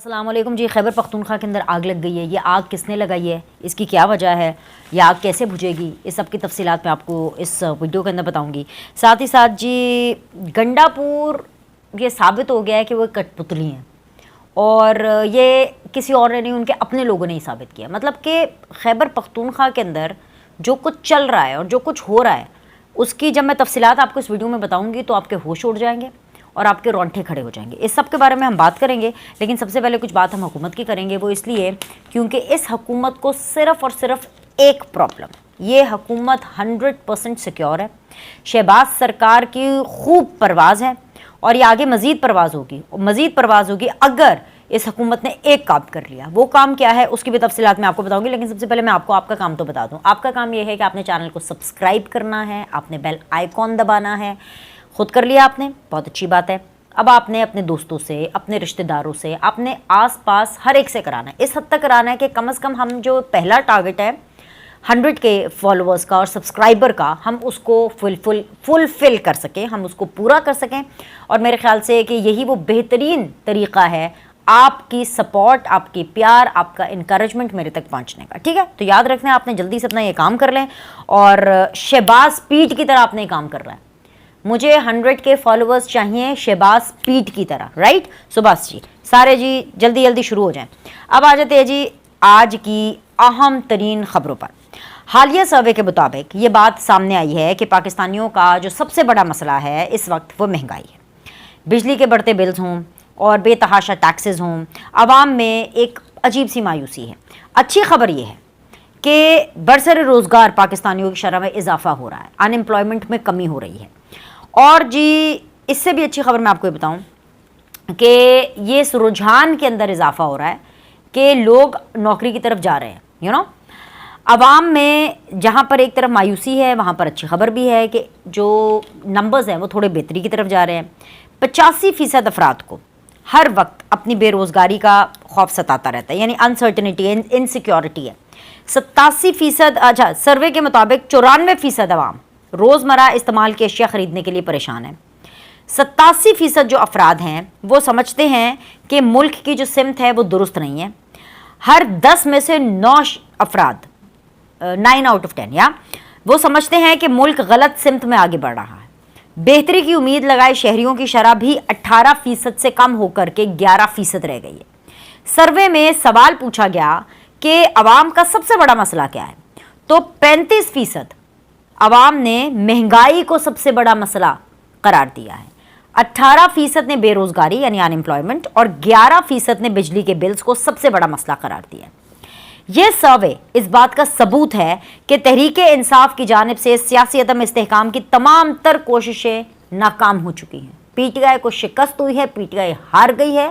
السلام علیکم جی. خیبر پختونخوا کے اندر آگ لگ گئی ہے. یہ آگ کس نے لگائی ہے, اس کی کیا وجہ ہے, یہ آگ کیسے بجھے گی, اس سب کی تفصیلات میں آپ کو اس ویڈیو کے اندر بتاؤں گی. ساتھ ہی ساتھ جی گنڈا پور یہ ثابت ہو گیا ہے کہ وہ کٹ پتلی ہیں اور یہ کسی اور نے نہیں, ان کے اپنے لوگوں نے ہی ثابت کیا. مطلب کہ خیبر پختونخوا کے اندر جو کچھ چل رہا ہے اور جو کچھ ہو رہا ہے اس کی جب میں تفصیلات آپ کو اس ویڈیو میں بتاؤں گی تو آپ کے ہوش اڑ جائیں گے اور آپ کے رونٹے کھڑے ہو جائیں گے. اس سب کے بارے میں ہم بات کریں گے, لیکن سب سے پہلے کچھ بات ہم حکومت کی کریں گے. وہ اس لیے کیونکہ اس حکومت کو صرف اور صرف ایک پرابلم, یہ حکومت 100% سیکیور ہے. شہباز سرکار کی خوب پرواز ہے اور یہ آگے مزید پرواز ہوگی اگر اس حکومت نے ایک کام کر لیا. وہ کام کیا ہے اس کی بھی تفصیلات میں آپ کو بتاؤں گی, لیکن سب سے پہلے میں آپ کو آپ کا کام تو بتا دوں. آپ کا کام یہ ہے کہ آپ نے چینل کو سبسکرائب کرنا ہے, آپ نے بیل آئیکن دبانا ہے. خود کر لیا آپ نے, بہت اچھی بات ہے. اب آپ نے اپنے دوستوں سے, اپنے رشتہ داروں سے, اپنے آس پاس ہر ایک سے کرانا ہے. اس حد تک کرانا ہے کہ کم از کم ہم جو پہلا ٹارگٹ ہے 100 کے فالوورز کا اور سبسکرائبر کا, ہم اس کو فل کر سکیں, ہم اس کو پورا کر سکیں. اور میرے خیال سے کہ یہی وہ بہترین طریقہ ہے آپ کی سپورٹ, آپ کی پیار, آپ کا انکریجمنٹ میرے تک پہنچنے کا. ٹھیک ہے, تو یاد رکھنا آپ نے جلدی سے اپنا یہ کام کر لیں اور شہباز پیٹ کی طرح آپ نے یہ کام کر رہا ہے. مجھے 100 کے فالوورز چاہیے شہباز پیٹ کی طرح, رائٹ. سو بس جی سارے جی جلدی شروع ہو جائیں. اب آ جاتے ہیں جی آج کی اہم ترین خبروں پر. حالیہ سروے کے مطابق یہ بات سامنے آئی ہے کہ پاکستانیوں کا جو سب سے بڑا مسئلہ ہے اس وقت وہ مہنگائی ہے. بجلی کے بڑھتے بلز ہوں اور بے تحاشا ٹیکسز ہوں, عوام میں ایک عجیب سی مایوسی ہے. اچھی خبر یہ ہے کہ برسر روزگار پاکستانیوں کی شرح میں اضافہ ہو رہا ہے, ان امپلائمنٹ میں کمی ہو رہی ہے. اور جی اس سے بھی اچھی خبر میں آپ کو یہ بتاؤں کہ یہ اس رجحان کے اندر اضافہ ہو رہا ہے کہ لوگ نوکری کی طرف جا رہے ہیں. عوام میں جہاں پر ایک طرف مایوسی ہے وہاں پر اچھی خبر بھی ہے کہ جو نمبرز ہیں وہ تھوڑے بہتری کی طرف جا رہے ہیں. 85% افراد کو ہر وقت اپنی بے روزگاری کا خوف ستاتا رہتا ہے, یعنی انسرٹنٹی, انسیکیورٹی ہے. 87%, اچھا سروے کے مطابق 94% عوام روزمرہ استعمال کی اشیاء خریدنے کے لیے پریشان ہیں. 87% جو افراد ہیں وہ سمجھتے ہیں کہ ملک کی جو سمت ہے وہ درست نہیں ہے. ہر 10 میں سے 9 افراد 9 آؤٹ آف 10 وہ سمجھتے ہیں کہ ملک غلط سمت میں آگے بڑھ رہا ہے. بہتری کی امید لگائے شہریوں کی شرح بھی 18% سے کم ہو کر کے 11% رہ گئی ہے. سروے میں سوال پوچھا گیا کہ عوام کا سب سے بڑا مسئلہ کیا ہے, تو 35% عوام نے مہنگائی کو سب سے بڑا مسئلہ قرار دیا ہے. 18% نے بے روزگاری یعنی ان امپلائمنٹ اور 11% نے بجلی کے بلز کو سب سے بڑا مسئلہ قرار دیا ہے. یہ سروے اس بات کا ثبوت ہے کہ تحریک انصاف کی جانب سے سیاسی عدم استحکام کی تمام تر کوششیں ناکام ہو چکی ہیں. پی ٹی آئی کو شکست ہوئی ہے, پی ٹی آئی ہار گئی ہے.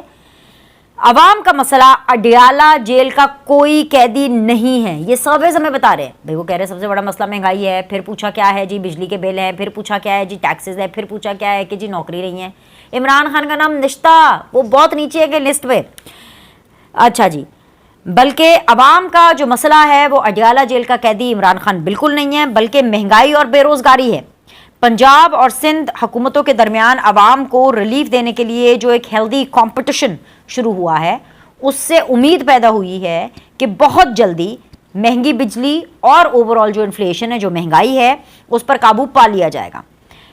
عوام کا مسئلہ اڈیالہ جیل کا کوئی قیدی نہیں ہے, یہ سرویز ہمیں بتا رہے ہیں. بھئی وہ کہہ رہے ہیں سب سے بڑا مسئلہ مہنگائی ہے, پھر پوچھا کیا ہے جی بجلی کے بل ہے, پھر پوچھا کیا ہے جی ٹیکسز ہے, پھر پوچھا کیا ہے کہ جی نوکری نہیں ہے. عمران خان کا نام نشتا, وہ بہت نیچے ہے کہ لسٹ پہ. اچھا جی, بلکہ عوام کا جو مسئلہ ہے وہ اڈیالہ جیل کا قیدی عمران خان بالکل نہیں ہے, بلکہ مہنگائی اور بے روزگاری ہے. پنجاب اور سندھ حکومتوں کے درمیان عوام کو ریلیف دینے کے لیے جو ایک ہیلدی کمپٹیشن شروع ہوا ہے اس سے امید پیدا ہوئی ہے کہ بہت جلدی مہنگی بجلی اور اوورال جو انفلیشن ہے, جو مہنگائی ہے, اس پر قابو پا لیا جائے گا.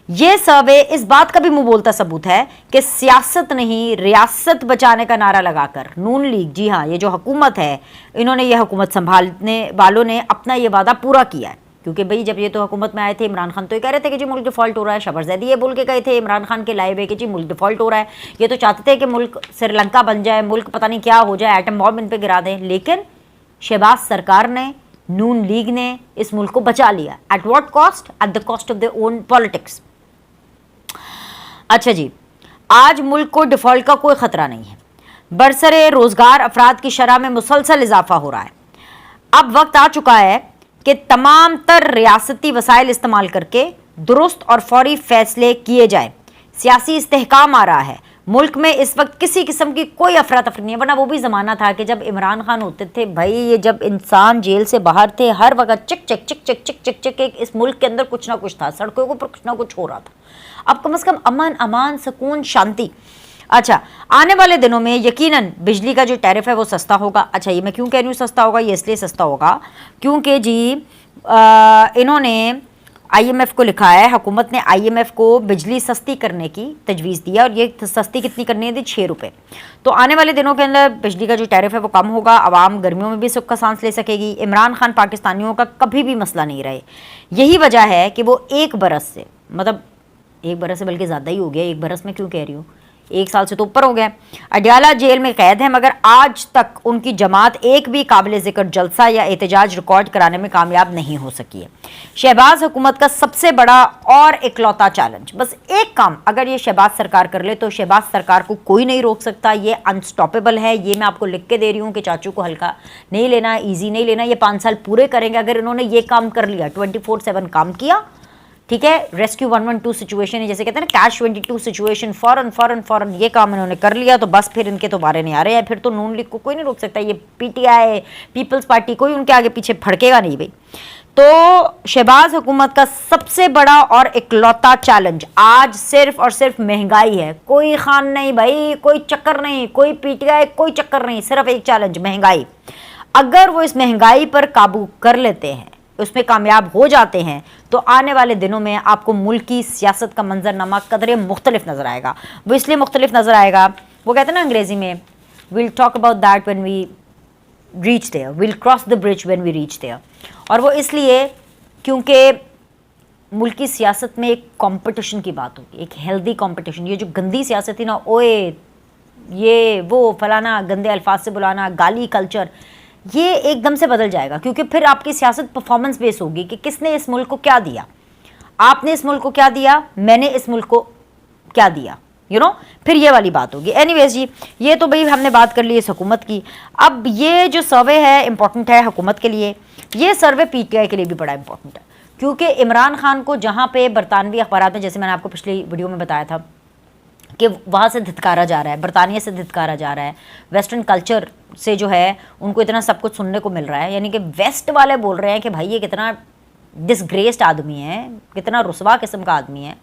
یہ سروے اس بات کا بھی منہ بولتا ثبوت ہے کہ سیاست نہیں ریاست بچانے کا نعرہ لگا کر نون لیگ, جی ہاں یہ جو حکومت ہے, انہوں نے یہ حکومت سنبھالنے والوں نے اپنا یہ وعدہ پورا کیا ہے. کیونکہ بھئی جب یہ تو حکومت میں آئے تھے عمران خان تو یہ کہہ رہے تھے کہ جی ملک ڈیفالٹ ہو رہا ہے. شبر زیدی یہ بول کے گئے تھے عمران خان کے لائیو ہے کہ جی ملک ڈیفالٹ ہو رہا ہے. یہ تو چاہتے تھے کہ ملک سری لنکا بن جائے, ملک پتہ نہیں کیا ہو جائے, ایٹم بم ان پہ گرا دیں. لیکن شہباز سرکار نے, نون لیگ نے اس ملک کو بچا لیا. At what cost? At the cost of their own politics. اچھا جی, آج ملک کو ڈیفالٹ کا کوئی خطرہ نہیں ہے. برسر روزگار افراد کی شرح میں مسلسل اضافہ ہو رہا ہے. اب وقت آ چکا ہے کہ تمام تر ریاستی وسائل استعمال کر کے درست اور فوری فیصلے کیے جائیں. سیاسی استحکام آ رہا ہے. ملک میں اس وقت کسی قسم کی کوئی افراتفری نہیں ہے, ورنہ وہ بھی زمانہ تھا کہ جب عمران خان ہوتے تھے بھائی, یہ جب انسان جیل سے باہر تھے ہر وقت چک چک چک چک چک چک چک اس ملک کے اندر کچھ نہ کچھ تھا, سڑکوں کے اوپر کچھ نہ کچھ ہو رہا تھا. اب کم از کم امن, امان, سکون, شانتی. अच्छा, आने वाले दिनों में यकीनन बिजली का जो टैरिफ है वो सस्ता होगा। अच्छा, ये मैं क्यों कह रही हूँ सस्ता होगा, ये इसलिए सस्ता होगा क्योंकि जी इन्होंने आईएमएफ को लिखा है, हुकूमत ने आईएमएफ को बिजली सस्ती करने की तजवीज़ दी है, और ये सस्ती कितनी करनी है थी, 6 रुपये। तो आने वाले दिनों के अंदर बिजली का जो टैरिफ है वो कम होगा, आवाम गर्मियों में भी सुख का सांस ले सकेगी। इमरान खान पाकिस्तानियों का कभी भी मसला नहीं रहे, यही वजह है कि वो 1 बरस से, मतलब 1 बरस से बल्कि ज़्यादा ही हो गया, 1 बरस में क्यों कह रही हूँ, 1 साल से तो ऊपर हो गया, अडयाला जेल में कैद है, मगर आज तक उनकी जमात एक भी काबिल ज़िक्र जलसा या एहतजाज रिकॉर्ड कराने में कामयाब नहीं हो सकी है। शहबाज हुकूमत का सबसे बड़ा और इकलौता चैलेंज, बस एक काम अगर ये शहबाज सरकार कर ले तो शहबाज सरकार को कोई नहीं रोक सकता, ये अनस्टॉपेबल है। ये मैं आपको लिख के दे रही हूँ कि चाचू को हल्का नहीं लेना, ईजी नहीं लेना, ये 5 साल पूरे करेंगे। अगर इन्होंने ये काम कर लिया, 24/7 काम किया, ठीक है, रेस्क्यू 112 सिचुएशन है, जैसे कहते हैं ना कैश 22 सिचुएशन, फौरन ये काम इन्होंने कर लिया तो बस फिर इनके तो बारे नहीं आ रहे हैं, फिर तो नून लीग को कोई नहीं रोक सकता, ये पीटीआई पीपल्स पार्टी कोई उनके आगे पीछे फड़केगा नहीं भाई। तो शहबाज हुकूमत का सबसे बड़ा और इकलौता चैलेंज आज सिर्फ और सिर्फ महंगाई है। कोई खान नहीं भाई, कोई चक्कर नहीं, कोई पीटीआई, कोई चक्कर नहीं, सिर्फ एक चैलेंज, महंगाई। अगर वो इस महंगाई पर काबू कर लेते हैं, उसमें कामयाब हो जाते हैं, तो आने वाले दिनों में आपको मुल्क की सियासत का मंजरनामा कदरे मुख्तलिफ नज़र आएगा। वो इसलिए मुख्तलिफ नज़र आएगा, वो कहते हैं ना अंग्रेज़ी में, will talk about that when we reach there, will cross the bridge when we reach there. और वो इसलिए क्योंकि मुल्क की सियासत में एक कंपटीशन की बात होगी, एक हेल्दी कंपटीशन। ये जो गंदी सियासत थी ना, ओए ये वो फलाना, गंदे अल्फाज से बुलाना, गाली कल्चर, ये एकदम से बदल जाएगा, क्योंकि फिर आपकी सियासत परफॉर्मेंस बेस होगी कि किसने इस मुल्क को क्या दिया, आपने इस मुल्क को क्या दिया, मैंने इस मुल्क को क्या दिया, फिर ये वाली बात होगी। एनीवेज जी, ये तो भाई हमने बात कर ली इस हुकूमत की। अब ये जो सर्वे है इंपॉर्टेंट है हुकूमत के लिए, ये सर्वे पीटीआई के लिए भी बड़ा इंपॉर्टेंट है, क्योंकि इमरान खान को जहाँ पे बरतानवी अखबारात में, जैसे मैंने आपको पिछली वीडियो में बताया था कि वहाँ से धित्कारा जा रहा है, बरतानिया से धित्कारा जा रहा है, वेस्टर्न कल्चर से जो है उनको इतना सब कुछ सुनने को मिल रहा है, यानी कि वेस्ट वाले बोल रहे हैं कि भाई ये कितना डिसग्रेस्ड आदमी है, कितना रुसवा किस्म का आदमी है।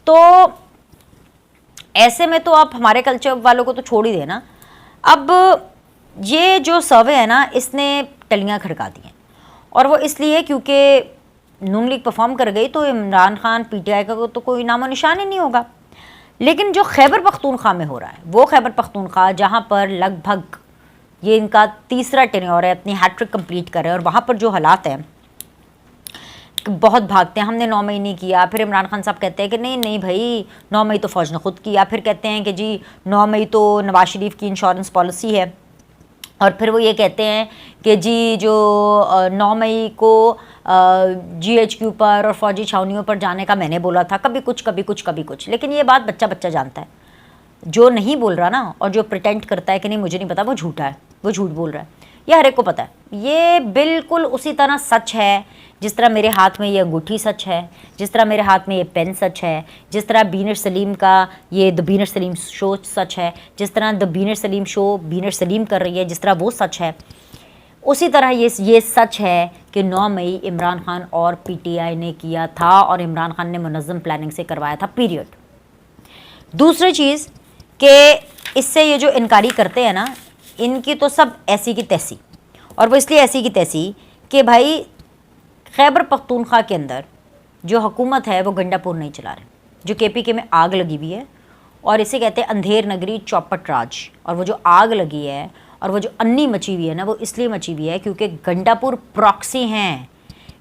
तो ऐसे में तो आप हमारे कल्चर वालों को तो छोड़ ही देना। अब ये जो सर्वे है ना, इसने टलियाँ खड़का दी हैं, और वो इसलिए क्योंकि नून लीग परफॉर्म कर गई तो इमरान खान पीटीआई का तो कोई नामो निशान ही नहीं होगा। लेकिन जो खैबर पख्तूनख्वा में हो रहा है, वो खैबर पख्तूनख्वा जहाँ पर लगभग ये इनका 3रा टेन्योर है, अपनी हैट्रिक कंप्लीट कर रहे हैं, और वहाँ पर जो हालात हैं बहुत भागते हैं, हमने 9 मई नहीं किया, फिर इमरान खान साहब कहते हैं कि नहीं भाई 9 मई तो फ़ौज ने खुद किया, फिर कहते हैं कि जी 9 मई तो नवाज शरीफ की इंश्योरेंस पॉलिसी है, और फिर वो ये कहते हैं कि जी जो 9 मई को GHQ पर और फौजी छावनियों पर जाने का मैंने बोला था, कभी कुछ। लेकिन ये बात बच्चा जानता है, जो नहीं बोल रहा ना, और जो प्रिटेंड करता है कि नहीं मुझे नहीं पता, वो झूठा है, वो झूठ बोल रहा है, ये हर एक को पता है। ये बिल्कुल उसी तरह सच है जिस तरह मेरे हाथ में ये अंगूठी सच है, जिस तरह मेरे हाथ में ये पेन सच है, जिस तरह बीनर सलीम का ये द बीनर सलीम शो सच है, जिस तरह द बीनर सलीम शो बीनर सलीम कर रही है, जिस तरह वो सच है, उसी तरह ये सच है कि 9 मई इमरान खान और पीटीआई ने किया था, और इमरान खान ने मुनज़्ज़म प्लानिंग से करवाया था, पीरियड। दूसरी चीज़ कि इससे ये जो इनकारी करते हैं ना, इनकी तो सब ऐसी की तैसी, और वो इसलिए ऐसी की तैसी कि भाई खैबर पख्तूनख्वा के अंदर जो हुकूमत है वो गंडापुर नहीं चला रहे, जो KPK में आग लगी हुई है, और इसे कहते हैं अंधेर नगरी चौपट राज। और वो जो आग लगी है और वो जो अन्नी मची हुई है ना, वो इसलिए मची हुई है क्योंकि गंडापुर प्रॉक्सी हैं।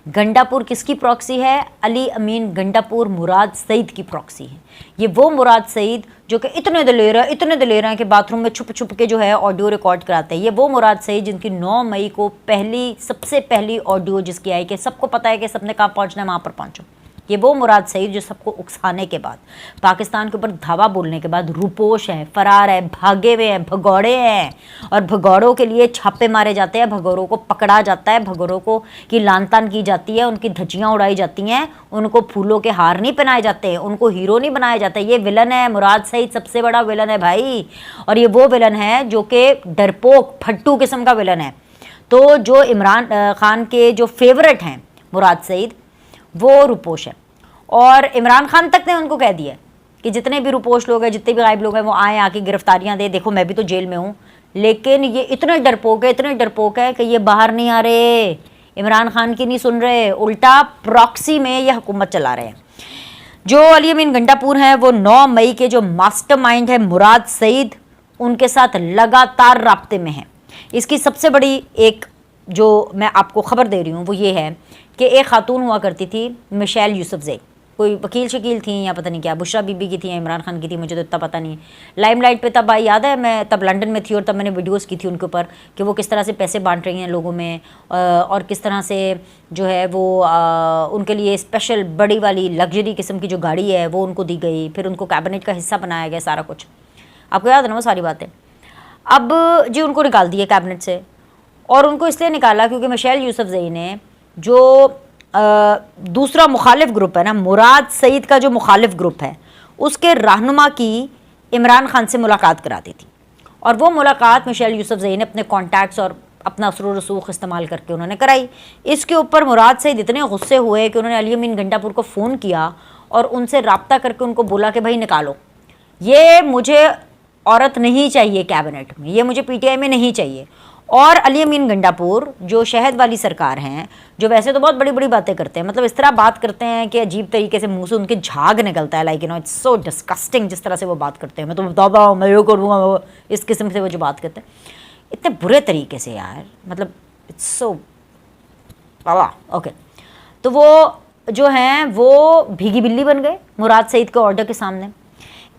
गंडापुर किसकी प्रॉक्सी है? अली अमीन गंडापुर मुराद सईद की प्रॉक्सी है। ये वो मुराद सईद जो कि इतने दलेर हैं कि बाथरूम में छुप के जो है ऑडियो रिकॉर्ड कराते हैं। ये वो मुराद सईद जिनकी 9 मई को सबसे पहली ऑडियो जिसकी आई कि सबको पता है कि सबने कहाँ पहुँचना है वहाँ पर पहुँचो। ये वो मुराद सईद जो सबको उकसाने के बाद, पाकिस्तान के ऊपर धावा बोलने के बाद रूपोश है, फरार है, भागे हुए हैं, भगौड़े हैं, और भगौड़ों के लिए छापे मारे जाते हैं, भगौड़ों को पकड़ा जाता है, भगौड़ों को की लान तान की जाती है, उनकी धज्जियाँ उड़ाई जाती हैं, उनको फूलों के हार नहीं पहनाए जाते, उनको हीरो नहीं बनाया जाता। ये विलन है, मुराद सईद सबसे बड़ा विलन है भाई, और ये वो विलन है जो कि डरपोक फट्टू किस्म का विलन है। तो जो इमरान खान के जो फेवरेट हैं मुराद सईद, वो रूपोश है, और इमरान खान तक ने उनको कह दिया कि जितने भी रुपोश लोग हैं, जितने भी गायब लोग हैं, वो आए आके गिरफ्तारियां दे, देखो मैं भी तो जेल में हूँ, लेकिन ये इतने डरपोक है कि ये बाहर नहीं आ रहे, इमरान खान की नहीं सुन रहे, उल्टा प्रॉक्सी में ये हुकूमत चला रहे हैं। जो अली अमीन गंडापुर हैं वो 9 मई के जो मास्टरमाइंड है मुराद सईद, उनके साथ लगातार राब्ते में हैं। इसकी सबसे बड़ी एक जो मैं आपको खबर दे रही हूँ वो ये है कि एक खातून हुआ करती थी मिशेल यूसुफजई, कोई वकील शकील थी या पता नहीं क्या, बुशरा बीबी की थी या इमरान खान की थी, मुझे तो इतना पता नहीं है। लाइमलाइट पे तब आई, याद है मैं तब लंदन में थी और तब मैंने वीडियोस की थी उनके ऊपर कि वो किस तरह से पैसे बांट रही हैं लोगों में, और किस तरह से जो है वो उनके लिए स्पेशल बड़ी वाली लग्जरी किस्म की जो गाड़ी है वो उनको दी गई, फिर उनको कैबिनेट का हिस्सा बनाया गया, सारा कुछ आपको याद है ना वो सारी बातें। अब जी उनको निकाल दिए कैबिनेट से, और उनको इसलिए निकाला क्योंकि मिशेल यूसुफजई ने जो दूसरा मुखालिफ ग्रुप है ना, मुराद सईद का जो मुखालिफ ग्रुप है, उसके रहनुमा की इमरान खान से मुलाकात करा दी थी। और वो मुलाकात मिशेल यूसुफजई ने अपने कॉन्टैक्ट्स और अपना असर रसूख इस्तेमाल करके उन्होंने कराई। इसके ऊपर मुराद सईद इतने गुस्से हुए कि उन्होंने अली अमीन गंडापुर को फ़ोन किया और उनसे रब्ता करके उनको बोला कि भाई निकालो, ये मुझे औरत नहीं चाहिए कैबिनेट में, ये मुझे पीटीआई में नहीं चाहिए। और अली अमीन गंडापुर जो शहद वाली सरकार हैं, जो वैसे तो बहुत बड़ी बड़ी बातें करते हैं, मतलब इस तरह बात करते हैं कि अजीब तरीके से मुंह से उनके झाग निकलता है, लाइक इट्स सो डिस्कस्टिंग जिस तरह से वो बात करते हैं। मैं तो बताऊँ मैं ये करूँगा, इस किस्म से वो जो बात करते हैं इतने बुरे तरीके से यार, मतलब इट्स सो बाबा। ओके, तो वो जो हैं वो भीगी बिल्ली बन गए मुराद सईद के ऑर्डर के सामने।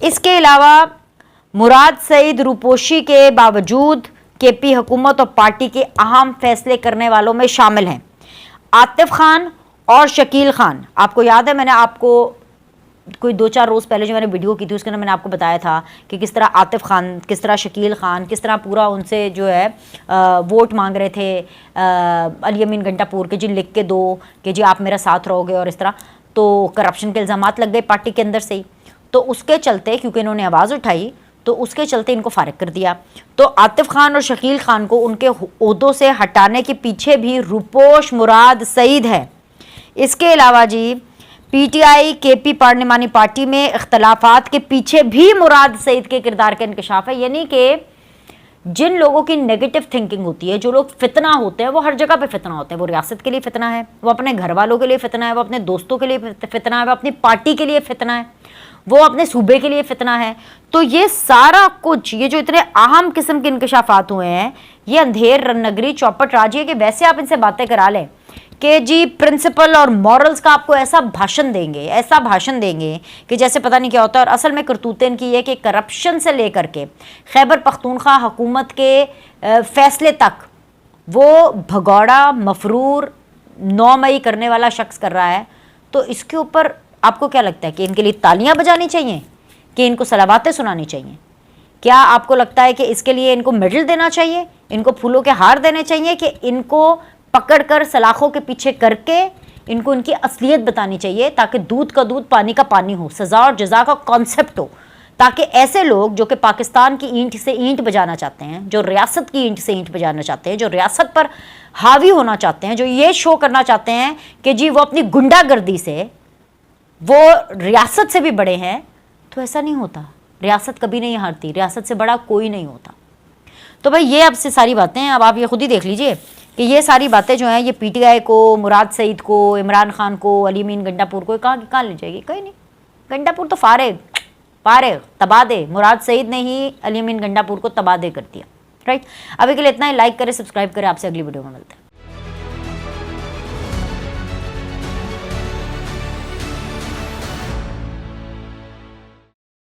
इसके अलावा मुराद सईद रूपोशी के बावजूद केपी हुकूमत और पार्टी के अहम फैसले करने वालों में शामिल हैं आतिफ खान और शकील खान। आपको याद है मैंने आपको कोई 2-4 रोज़ पहले जो मैंने वीडियो की थी उसके अंदर मैंने आपको बताया था कि किस तरह आतिफ खान, किस तरह शकील खान, किस तरह पूरा उनसे जो है वोट मांग रहे थे अली अमीन गंडापुर के, जी लिख के दो कि जी आप मेरा साथ रहोगे, और इस तरह तो करप्शन के इल्ज़ामात लग गए पार्टी के अंदर से ही। तो उसके चलते, क्योंकि इन्होंने आवाज़ उठाई, तो उसके चलते इनको फारिग कर दिया। तो आतिफ खान और शकील खान को उनके ओहदों से हटाने के पीछे भी रूपोश मुराद सईद है। इसके अलावा जी पीटीआई केपी पार्लिमानी पार्टी में इख्तलाफात के पीछे भी मुराद सईद के किरदार का इंकशाफ है। यानी कि जिन लोगों की नेगेटिव थिंकिंग होती है, जो लोग फितना होते हैं, वो हर जगह पे फितना होते हैं। वो रियासत के लिए फितना है, वो अपने घर वालों के लिए फितना है, वो अपने दोस्तों के लिए फितना है, वो अपनी पार्टी के लिए फितना है, वो अपने सूबे के लिए फितना है। तो ये सारा कुछ, ये जो इतने अहम किस्म के इंकशाफात हुए हैं, ये अंधेर नगरी चौपट राज है कि वैसे आप इनसे बातें करा लें कि जी प्रिंसिपल और मॉरल्स का आपको ऐसा भाषण देंगे कि जैसे पता नहीं क्या होता है। और असल में करतूतें इनकी ये कि करप्शन से लेकर के खैबर पख्तूनख्वा हुकूमत के फैसले तक वो भगौड़ा मफरूर 9 मई करने वाला शख्स कर रहा है। तो इसके ऊपर आपको क्या लगता है कि इनके लिए तालियां बजानी चाहिए, कि इनको सलावातें सुनानी चाहिए? क्या आपको लगता है कि इसके लिए इनको मेडल देना चाहिए, इनको फूलों के हार देने चाहिए, कि इनको पकड़कर सलाखों के पीछे करके इनको इनकी असलियत बतानी चाहिए, ताकि दूध का दूध पानी का पानी हो, सज़ा और जज़ा का कॉन्सेप्ट हो, ताकि ऐसे लोग जो कि पाकिस्तान की ईंट से ईंट बजाना चाहते हैं, जो रियासत की ईंट से ईंट बजाना चाहते हैं, जो रियासत पर हावी होना चाहते हैं, जो ये शो करना चाहते हैं कि जी वो अपनी गुंडागर्दी से वो रियासत से भी बड़े हैं, तो ऐसा नहीं होता। रियासत कभी नहीं हारती, रियासत से बड़ा कोई नहीं होता। तो भाई ये अब से सारी बातें हैं, अब आप ये खुद ही देख लीजिए कि ये सारी बातें जो हैं ये पीटीआई को, मुराद सईद को, इमरान खान को, अली अमीन गंडापुर को कहाँ ले जाएगी? कहीं नहीं। गंडापुर तो फारिग तबादे, मुराद सईद ने ही अली अमीन गंडापुर को तबादे कर दिया, राइट। अभी के लिए इतना ही। लाइक करें, सब्सक्राइब करें, आपसे अगली वीडियो में मिलते हैं।